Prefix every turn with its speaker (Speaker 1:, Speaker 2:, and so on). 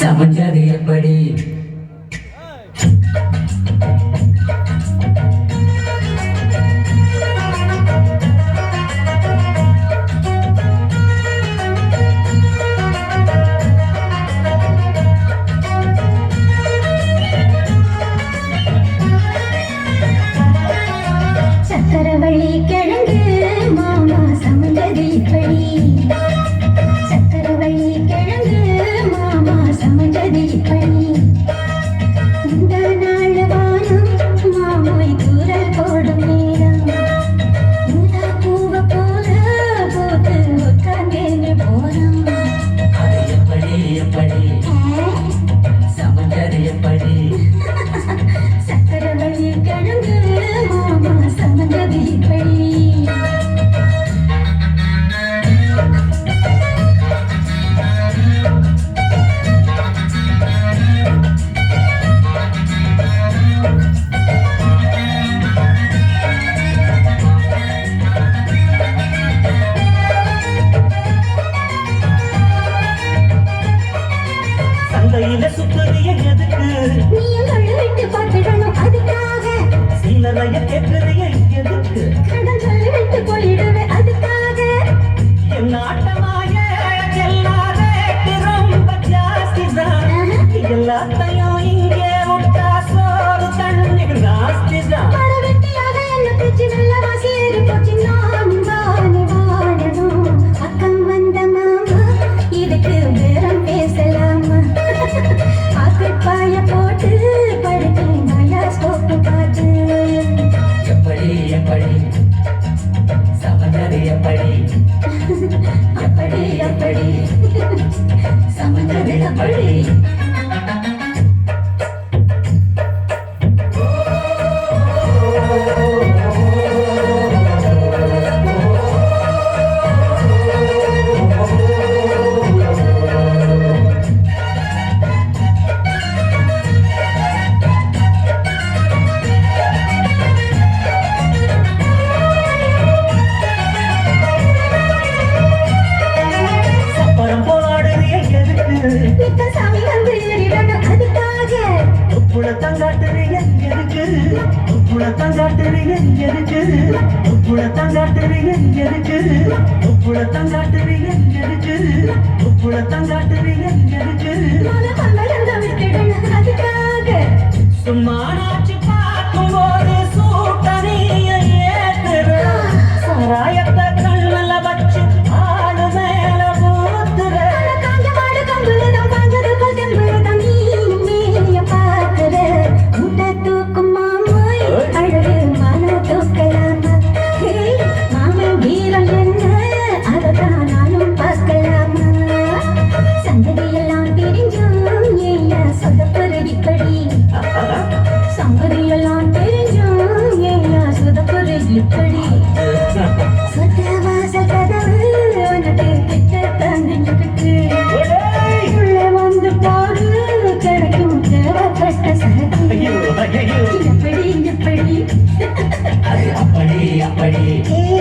Speaker 1: சமைச்சது எப்படி
Speaker 2: சக்கரவள்ளி கிழங்கு மாமா சமைச்சது இப்படி சக்கரவள்ளி கிழங்கு மாமா சமைச்சது இப்படி இந்த நாள் வானம் மாமோய் தூரல் போடும் நேரம் ஊதா பூவ போல போட்டு உட்கார்ந்தேன்னு போறோம்
Speaker 1: அது எப்படி எப்படி சமைச்சது எப்படி
Speaker 2: சக்கரவள்ளி கிழங்கு மாமா சமைச்சது இப்படி
Speaker 3: சந்தையில சுத்துறிய எதுக்கு
Speaker 2: நீயும் சொல்லிவிட்டு பார்த்துடணும் அதுக்காக
Speaker 3: சீனரைய கேட்கிறிய எதுக்கு
Speaker 2: கடன் சொல்லிவிட்டு போயிடுவேன் அதுக்காக
Speaker 3: என் ஆட்டமாய எல்லாரே ரொம்ப ஜாஸ்திதான் எல்லாத்தையும் இங்கே விட்டா சோறு தண்ணீர் ஜாஸ்திதான்
Speaker 2: மரவெட்டியாக என்ன பேச்சு நல்ல வாசி ஏறி போச்சு நான் வாழ வாழணும் அக்கம் வந்த மாமா இதுக்கு பேரம் பேசலாமா ஆக்கப்பாய போட்டு படுத்தேன் பயாஸ்கோப்பு பார்த்து
Speaker 1: எப்படி எப்படி சமைச்சது எப்படி
Speaker 2: அப்படி அப்படி
Speaker 1: சமைச்சது எப்படி
Speaker 3: சப்பரம் போராடுறிய எதுக்கு
Speaker 2: இப்ப சாமி வந்து ஏறிடணும் அதுக்காக
Speaker 3: உப்புளத்தங்காட்டுறிய எதுக்கு உப்புளத்தங்காட்டுறிய எதுக்கு உப்புளத்தங்காட்டுறிய எதுக்கு உப்புளத்தங்காட்டுறிய எதுக்கு உப்புளத்தங்காட்டுறிய எதுக்கு
Speaker 2: மன மங்களங்க விட்டுடணும் அதுக்காக
Speaker 3: சும்மா நாச்சு பார்க்கும்போது சூட்டறிய ஏத்துற சாராயத்தை கண்ணுல வச்சு ஆடு மேல ஊத்துற
Speaker 2: காஞ்ச மாடு கம்புலதான் காஞ்சது போல் தெம்புலதான் நீயும் மேனிய பார்க்கிற முட்டை தூக்கும் மாமாய் அழகு மன தூக்கலாமா மாமன் வீரம் என்ன அததான் நானும் பார்க்கலாமா சந்ததியெல்லாம் தெரிஞ்சும் ஏன் சொதப்பரு இப்படி சங்கதியெல்லாம் தெரிஞ்சும் ஏன் சொதப்பரு இப்படி சொத்த வாசல் கதவு உனக்கு கிட்டத்தான் நின்றுக்கிட்டு உள்ளே வந்து பாரு கிடைக்கும் தேவைப்பட்ட சரக்கு எப்படி எப்படி
Speaker 1: அது அப்படி அப்படி
Speaker 2: ஏ